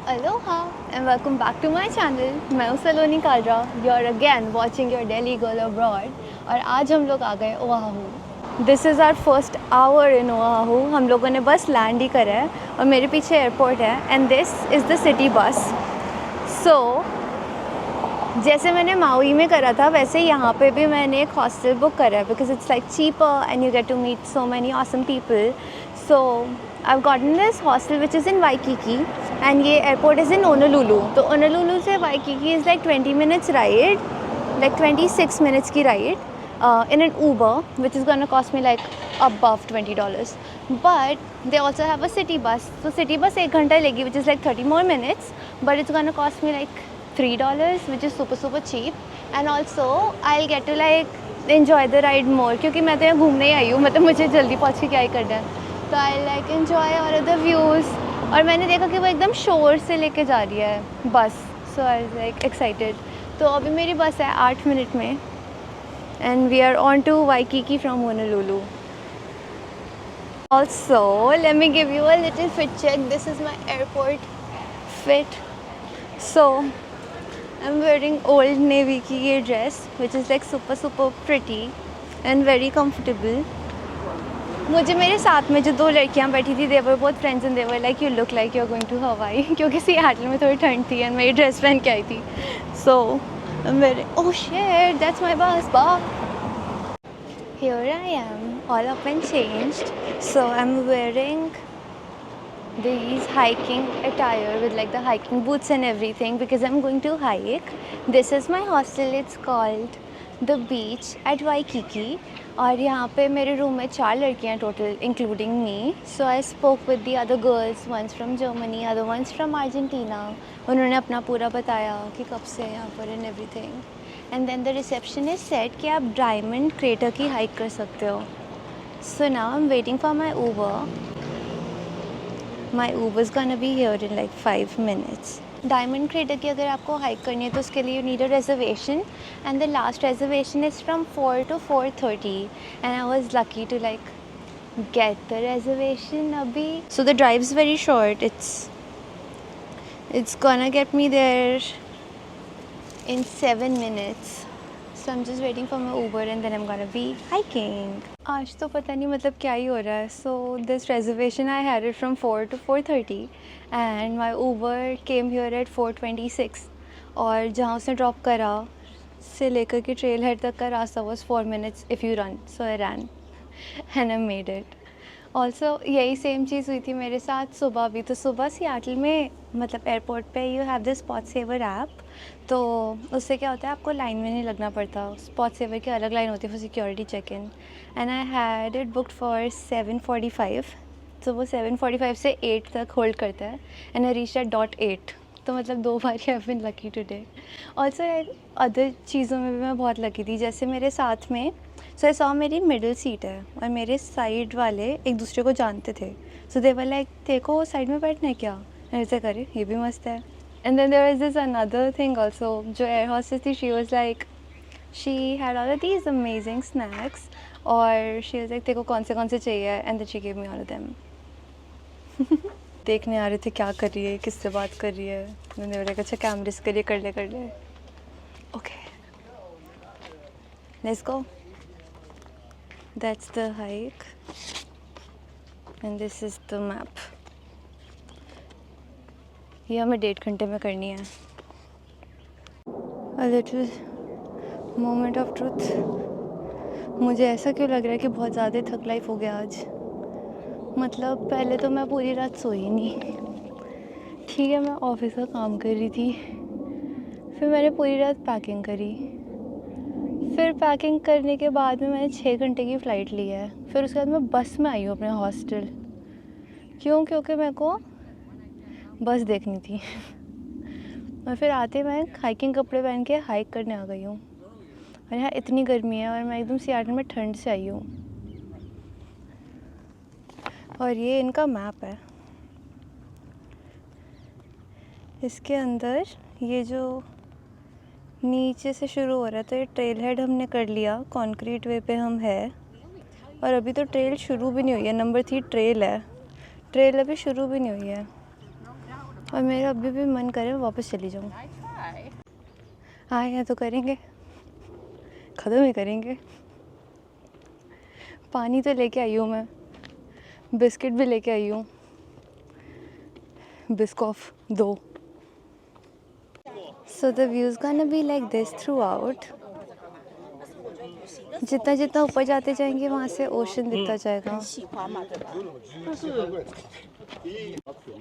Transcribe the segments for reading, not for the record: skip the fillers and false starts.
Aloha and welcome back to my channel. मैं हूँ सलोनी Kalra. You're again watching your Delhi Girl Abroad. और आज हम लोग आ गए Oahu. This is our first hour in Oahu. हम लोगों ने बस लैंड ही करा है और मेरे पीछे एयरपोर्ट है. And this is the city bus. So जैसे मैंने माउई में करा था वैसे यहाँ पे भी मैंने एक हॉस्टल बुक करा है because it's like cheaper and you get to meet so many awesome people. So I've gotten this hostel which is in Waikiki and ये airport is in Honolulu. तो Honolulu से Waikiki is like 20 minutes ride, like 26 minutes की ride in an Uber, which is gonna cost me like above $20. But they also have a city bus. So city bus 1 घंटा लेगी, which is like 30 more minutes, but it's gonna cost me like $3, which is super cheap. And also I'll get to like enjoy the ride more क्योंकि मैं तो यहाँ घूमने ही आई हूँ, मतलब मुझे जल्दी पहुँच के क्या ही करना है. तो I like enjoy all of the views. और मैंने देखा कि वो एकदम शोर से लेके जा रही है bus. So I was like excited. तो अभी मेरी बस है 8 मिनट में and we are on to Waikiki from Honolulu. Also, let me give you a little fit check. This is my airport fit. So I'm wearing old navy की ये dress which is like super pretty and very comfortable. मुझे मेरे साथ में जो 2 लड़कियां बैठी थी they were both friends and they were like you look like you're going to Hawaii क्योंकि सियाटल में थोड़ी ठंड थी and मेरी ड्रेस पहन के आई थी. So I'm wearing, oh shit, that's my bus. Here I am all up and changed. So I'm wearing these hiking attire with like the hiking boots and everything because I'm going to hike. This is my hostel. It's called The Beach at Waikiki. और यहाँ पे मेरे room में 4 लड़कियाँ total including me. So I spoke with the other girls, ones from Germany, other ones from Argentina. उन्होंने अपना पूरा बताया कि कब से यहाँ पर and everything. And then the reception is set कि आप डायमंड क्रेटर की हाइक कर सकते हो. So now I am waiting for my Uber. My Uber is gonna be here in like 5 minutes. Diamond crater की अगर आपको हाइक करनी है तो उसके लिए you need a reservation and the last reservation is from 4 to 4:30 and I was lucky to like get the reservation अभी. So the drive is very short. It's gonna get me there in 7 minutes. So I'm just waiting for my Uber and then I'm gonna be hiking. आज तो पता नहीं मतलब क्या ही हो रहा है. So this reservation I had it from 4 to 4:30 and my Uber came here at 4:26. और जहाँ उसने ड्रॉप करा से लेकर के ट्रेल हेड तक का रास्ता was 4 minutes if you run. So I ran and I made it. Also यही सेम चीज़ हुई थी मेरे साथ सुबह भी. तो सुबह सियाटल में मतलब एयरपोर्ट पे you have the spot saver app. तो उससे क्या होता है आपको लाइन में नहीं लगना पड़ता. स्पॉट सेवर की अलग लाइन होती है for security check in. And I had it booked for 7:45. तो वो 7:45 से 8 तक होल्ड करता है एंड आई रीच एट .8. तो मतलब 2 बार I have been lucky today. Also other चीज़ों में भी मैं बहुत लकी थी. जैसे मेरे साथ में सो सॉ मेरी मिडिल सीट है और मेरे साइड वाले एक दूसरे को जानते थे. सो दे वर लाइक देखो साइड में बैठना है क्या, ऐसे करे ये भी मस्त है. And then there is this another thing also. जो एयर हॉस्टेस थी she was like she had all these amazing snacks और शी वाज लाइक देखो कौन से चाहिए and then she give me all of them. देखने आ रहे थे क्या कर रही है, किससे बात कर रही है. मैंने बोला अच्छा कैमरेस के लिए कर ले. Okay let's go. That's the hike and this is the map. ये हमें 1.5 घंटे में करनी है. A little moment of truth. मुझे ऐसा क्यों लग रहा है कि बहुत ज़्यादा थक लाइफ हो गया आज. मतलब पहले तो मैं पूरी रात सोई नहीं. ठीक है मैं ऑफिस का काम कर रही थी, फिर मैंने पूरी रात पैकिंग करी. फिर पैकिंग करने के बाद में मैंने 6 घंटे की फ़्लाइट ली है. फिर उसके बाद मैं बस में आई हूँ अपने हॉस्टल. क्योंकि मेरे को बस देखनी थी. और फिर आते मैं हाइकिंग कपड़े पहन के हाइक करने आ गई हूँ. और यहाँ इतनी गर्मी है और मैं एकदम सियाटल में ठंड से आई हूँ. और ये इनका मैप है. इसके अंदर ये जो नीचे से शुरू हो रहा है तो ये ट्रेल हेड हमने कर लिया. कंक्रीट वे पे हम है और अभी तो ट्रेल शुरू भी नहीं हुई है. नंबर 3 ट्रेल है. ट्रेल अभी शुरू भी नहीं हुई है. और मेरा अभी भी मन करे वापस चली जाऊँ। आए हैं तो करेंगे, ख़त्म ही करेंगे। पानी तो लेके आई हूँ मैं, बिस्किट भी लेके आई हूँ, Biscoff 2। So the view is gonna be like this throughout. जितना जितना ऊपर जाते जाएंगे वहाँ से ओशन दिखता जाएगा।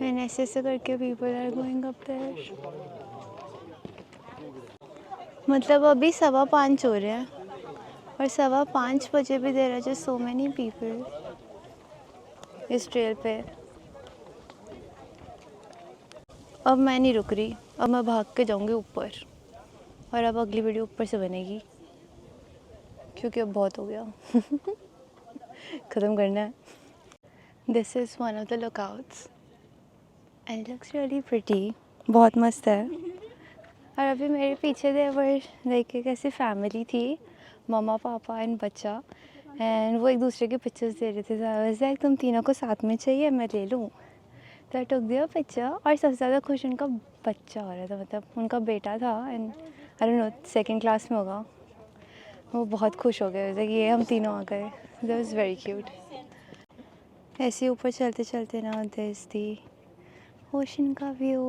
And ऐसे करके people are going up there. मतलब अभी 5:15 हो रहे हैं और 5:15 बजे भी there are just so many people इस ट्रेल पे। अब मैं नहीं रुक रही, अब मैं भाग के जाऊंगी ऊपर और अब अगली वीडियो ऊपर से बनेगी क्योंकि अब बहुत हो गया। ख़त्म करना है। This is one of the lookouts and looks really pretty, बहुत मस्त है। और अभी मेरे पीछे देवर लाइक एक ऐसी फैमिली थी, मम्मा पापा एंड बच्चा, एंड वो एक दूसरे के पिक्चर्स दे रहे थे। लाइक तुम तीनों को साथ में चाहिए, मैं ले लूँ। तो टुक दिया पिक्चर और सबसे ज़्यादा खुश उनका बच्चा हो रहा था, मतलब उनका बेटा था and I don't know 2nd class में होगा। वो बहुत खुश हो गए थे कि ये हम तीनों आ गए। That was very cute. ऐसे ऊपर चलते चलते ना दिस थी ओशन का व्यू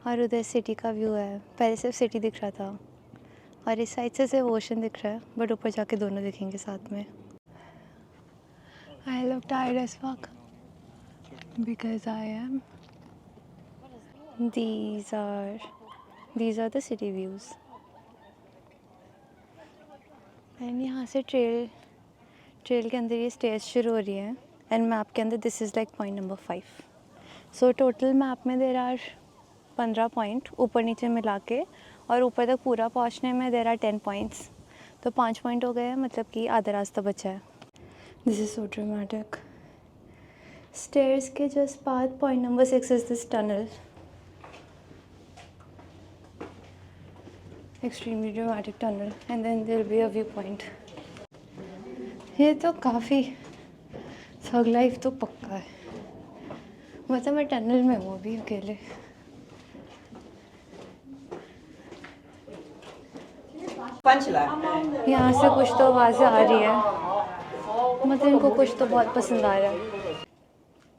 और उधर सिटी का व्यू है। पहले सिर्फ सिटी दिख रहा था और इस साइड से सिर्फ ओशन दिख रहा है, बट ऊपर जाके दोनों दिखेंगे साथ में। I look tired as fuck because I am. These are the city views. And यहाँ से ट्रेल के अंदर ये स्टेज शुरू हो रही है एंड मैप के अंदर this is like point number 5। So total map में देर आर 15 पॉइंट ऊपर नीचे मिला के, और ऊपर तक पूरा पहुँचने में देर आर 10 पॉइंट्स। तो 5 पॉइंट हो गए हैं, मतलब कि आधा रास्ता बचा है। This is so dramatic. Stairs के जस्ट बाद point number 6 is this tunnel. Extremely dramatic tunnel and then there will be a view point. ये तो काफ़ी थग लाइफ तो पक्का है, मतलब मैं टनल में हूँ अभी अकेले। यहाँ से कुछ तो आवाज़ें आ रही है, मतलब इनको कुछ तो बहुत पसंद आ रहा है।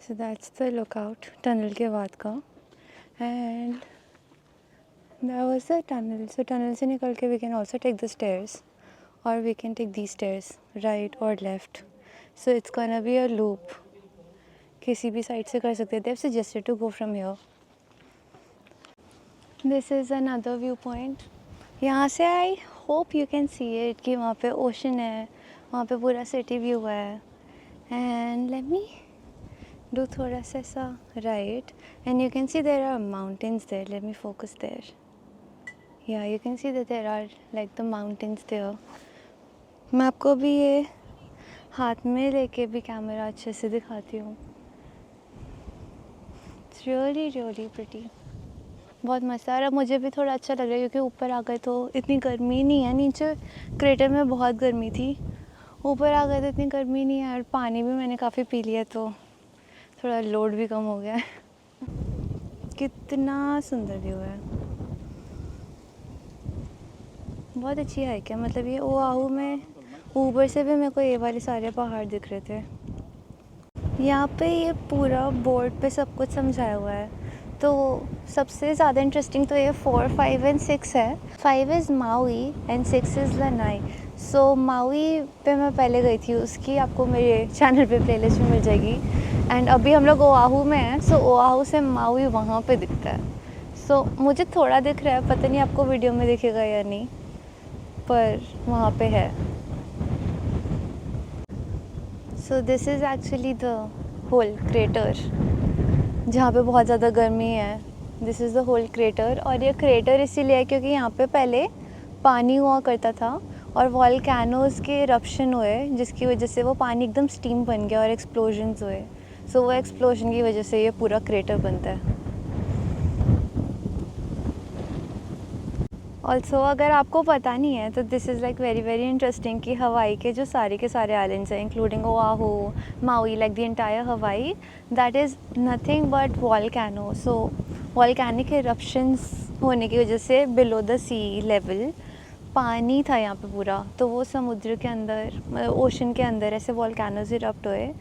So that's the lookout tunnel के बाद का, and that was the tunnel. So tunnel से निकल के we can also take the stairs और we can take the stairs right और left. So it's gonna be a loop, किसी भी साइड से कर सकते थे। Suggested to go from here. This is another view point. यहाँ से I hope you can see it कि वहाँ पे ओशन है, वहाँ पे पूरा सिटी व्यू है। एंड लेट मी डू थोड़ा सा ऐसा right and you can see there are mountains there. Let me focus there. या you can see that there are like the mountains there. मैं आपको भी ये हाथ में लेके भी कैमरा अच्छे से दिखाती हूँ। इट्स रियली रियली प्रिटी, बहुत मज़ा आ रहा है। मुझे भी थोड़ा अच्छा लग रहा है क्योंकि ऊपर आ गए तो इतनी गर्मी नहीं है। नीचे क्रेटर में बहुत गर्मी थी, ऊपर आ गए तो इतनी गर्मी नहीं है। और पानी भी मैंने काफ़ी पी लिया तो थोड़ा लोड भी कम हो गया है। कितना सुंदर व्यू है, बहुत अच्छी हाइक है। मतलब ये ओआहू में ऊपर से भी मेरे को ये वाले सारे पहाड़ दिख रहे थे। यहाँ पे ये पूरा बोर्ड पे सब कुछ समझाया हुआ है। तो सबसे ज़्यादा इंटरेस्टिंग तो ये 4, 5 एंड 6 है। 5 is Maui and 6 is Lanai. So Maui पे मैं पहले गई थी, उसकी आपको मेरे चैनल पे प्लेलिस्ट में मिल जाएगी। एंड अभी हम लोग ओआहू में हैं, सो ओआहू से माउई वहाँ पे दिखता है। सो मुझे थोड़ा दिख रहा है, पता नहीं आपको वीडियो में दिखेगा या नहीं, पर वहाँ पे है। So this is actually the whole crater जहाँ पे बहुत ज़्यादा गर्मी है। This is the whole crater, और ये क्रेटर इसीलिए है क्योंकि यहाँ पे पहले पानी हुआ करता था और वॉल्केनोज़ के इरप्शन हुए, जिसकी वजह से वो पानी एकदम स्टीम बन गया और एक्सप्लोजन्स हुए। सो वो एक्सप्लोजन की वजह से ये पूरा क्रेटर बनता है। ऑल्सो अगर आपको पता नहीं है तो this is like very very interesting कि हवाई के जो सारे के सारे आइलैंड्स हैं including Oahu, Maui, like the entire Hawaii, that is nothing but volcano. So volcanic eruptions होने की वजह से बिलो द सी लेवल पानी था यहाँ पे पूरा, तो वो समुद्र के अंदर मतलब ओशन के अंदर ऐसे वॉल्केनोज इरप्ट हुए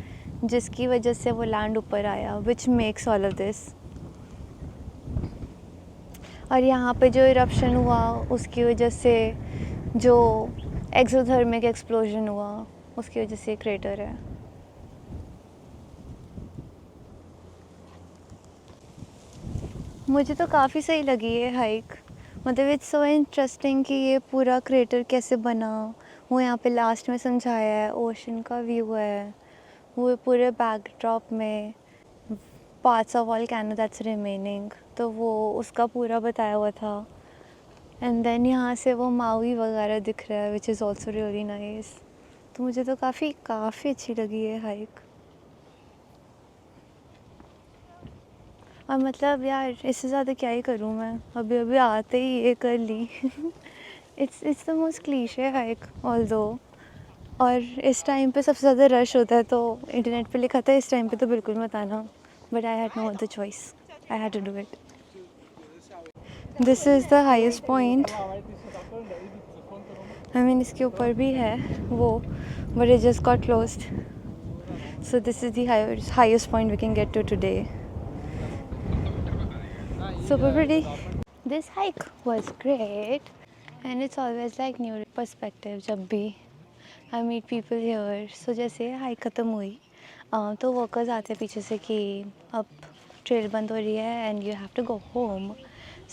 जिसकी वजह से वो लैंड ऊपर आया, which makes all of this. और यहाँ पे जो इरप्शन हुआ उसकी वजह से जो एक्सोथर्मिक एक्सप्लोजन हुआ उसकी वजह से क्रेटर है. मुझे तो काफ़ी सही लगी ये हाइक. मतलब इट्स सो इंटरेस्टिंग कि ये पूरा क्रेटर कैसे बना, वो यहाँ पे लास्ट में समझाया है. ओशन का व्यू है, वो पूरे बैकड्रॉप में parts of volcano that's remaining, तो वो उसका पूरा बताया हुआ था. एंड देन यहाँ से वो माउई वगैरह दिख रहा है which is also really nice. तो मुझे तो काफ़ी अच्छी लगी है हाइक. और मतलब यार इससे ज़्यादा क्या ही करूँ मैं, अभी अभी आते ही ये कर ली. It's the most cliche hike although. और इस टाइम पे सबसे ज़्यादा रश होता है, तो इंटरनेट पे लिखा था इस टाइम पे तो बिल्कुल मत आना, but I had no other choice, I had to do it. This is the highest point. I mean इसके ऊपर भी है वो, but it just got closed. So this is the highest point we can get to today. Super pretty. This hike was great, and it's always like new perspective जब भी I meet people here. So जैसे hike ख़त्म हुई तो workers आते हैं पीछे से कि अब ट्रेल बंद हो रही है and you have to go home.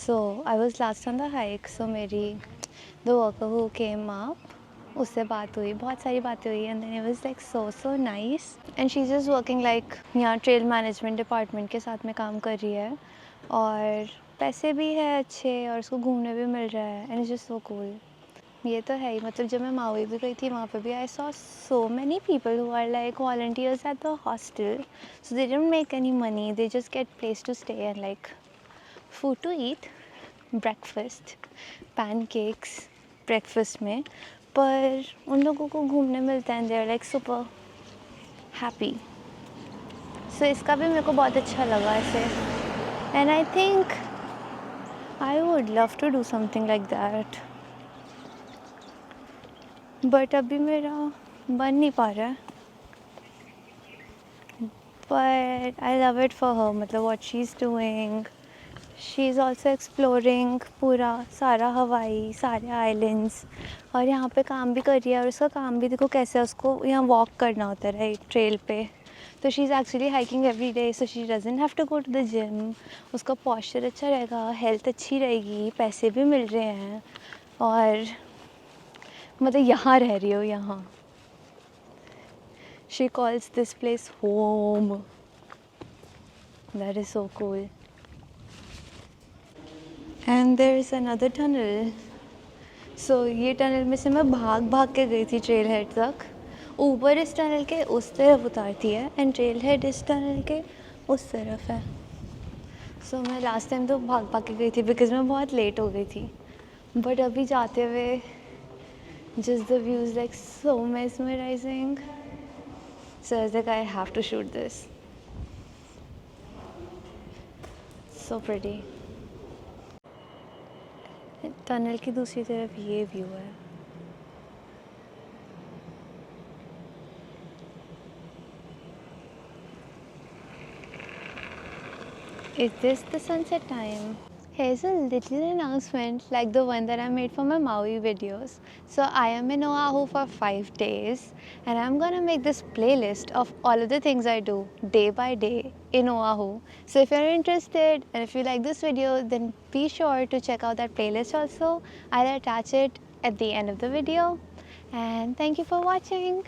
So I was last on the hike. So मेरी the worker who came up उससे बात हुई, बहुत सारी बातें हुई, and then it was like so nice. And she's just working like यहाँ trail management department के साथ में काम कर रही है, और पैसे भी है अच्छे और उसको घूमने भी मिल रहा है. And it's just so cool. ये तो है ही. मतलब जब मैं माउई भी गई थी वहाँ पे भी I saw so many people who are like volunteers at the hostel. So they don't make any money, they just get place to stay and like food to eat, breakfast, pancakes breakfast में. पर उन लोगों को घूमने मिलता है and they are like super happy. So इसका भी मेरे को बहुत अच्छा लगा ऐसे. And I think I would love to do something like that, but अभी मेरा बन नहीं पा रहा है. But I love it for her. मतलब what she is doing, she is also exploring पूरा सारा हवाई, सारे आइलैंड्स, और यहाँ पे काम भी कर रही है. और उसका काम भी देखो कैसे, उसको यहाँ वॉक करना होता है राइट ट्रेल पे. तो she is actually hiking every day, so she doesn't have to go to the gym. उसका पॉस्चर अच्छा रहेगा, हेल्थ अच्छी रहेगी, पैसे भी मिल रहे हैं, और मतलब यहाँ रह रही हो यहाँ. She calls this place home. That is so cool. And there is another tunnel. So ये टनल में से मैं भाग के गई थी ट्रेल हेड तक. ऊबर इस टनल के उस तरफ उतारती है एंड ट्रेल हेड इस टनल के उस तरफ है. सो मैं लास्ट टाइम तो भाग के गई थी बिकॉज मैं बहुत लेट हो गई थी. बट अभी जाते हुए just the view is like so mesmerizing. So I was like, I have to shoot this. So pretty. Tunnel की दूसरी तरफ ये व्यू है. Is this the sunset time? Here's a little announcement like the one that I made for my Maui videos. So I am in Oahu for 5 days, and I'm gonna make this playlist of all of the things I do day by day in Oahu. So if you're interested and if you like this video, then be sure to check out that playlist also. I'll attach it at the end of the video. And thank you for watching.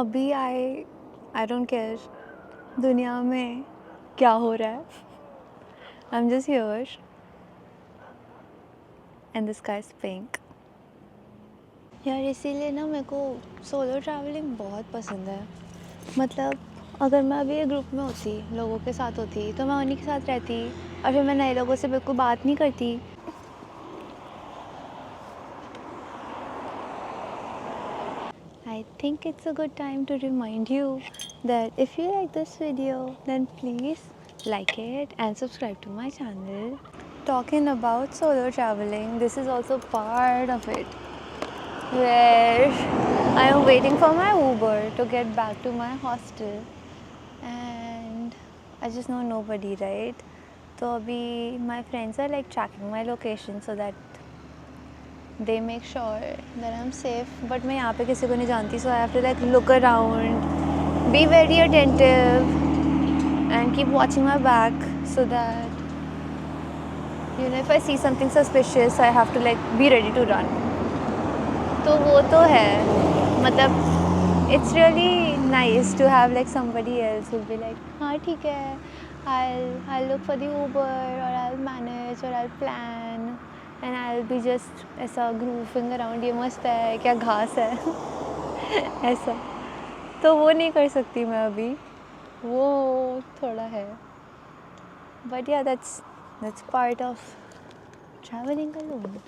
अभी I don't care दुनिया में क्या हो रहा है. I'm just here and the sky is pink. यार इसीलिए ना मेरे को सोलो ट्रैवलिंग बहुत पसंद है. मतलब अगर मैं अभी एक ग्रुप में होती, लोगों के साथ होती, तो मैं उन्हीं के साथ रहती, और फिर मैं नए लोगों से बिल्कुल बात नहीं करती. I think it's a good time to remind you that if you like this video, then please like it and subscribe to my channel. Talking about solo traveling, this is also part of it, where I am waiting for my Uber to get back to my hostel and I just know nobody, right? So abhi my friends are like tracking my location so that they make sure that I'm safe. But मैं यहाँ पे किसी को नहीं जानती, so I have to like look around, be very attentive, and keep watching my back so that if I see something suspicious, I have to like be ready to run. तो वो तो है, मतलब it's really nice to have like somebody else who'll be like, हाँ ठीक है, I'll look for the Uber or I'll manage or I'll plan and I'll be just ऐसा grooving around, ये मस्त है क्या घास है ऐसा तो वो नहीं कर सकती मैं अभी, वो थोड़ा है. But yeah, that's part of traveling alone.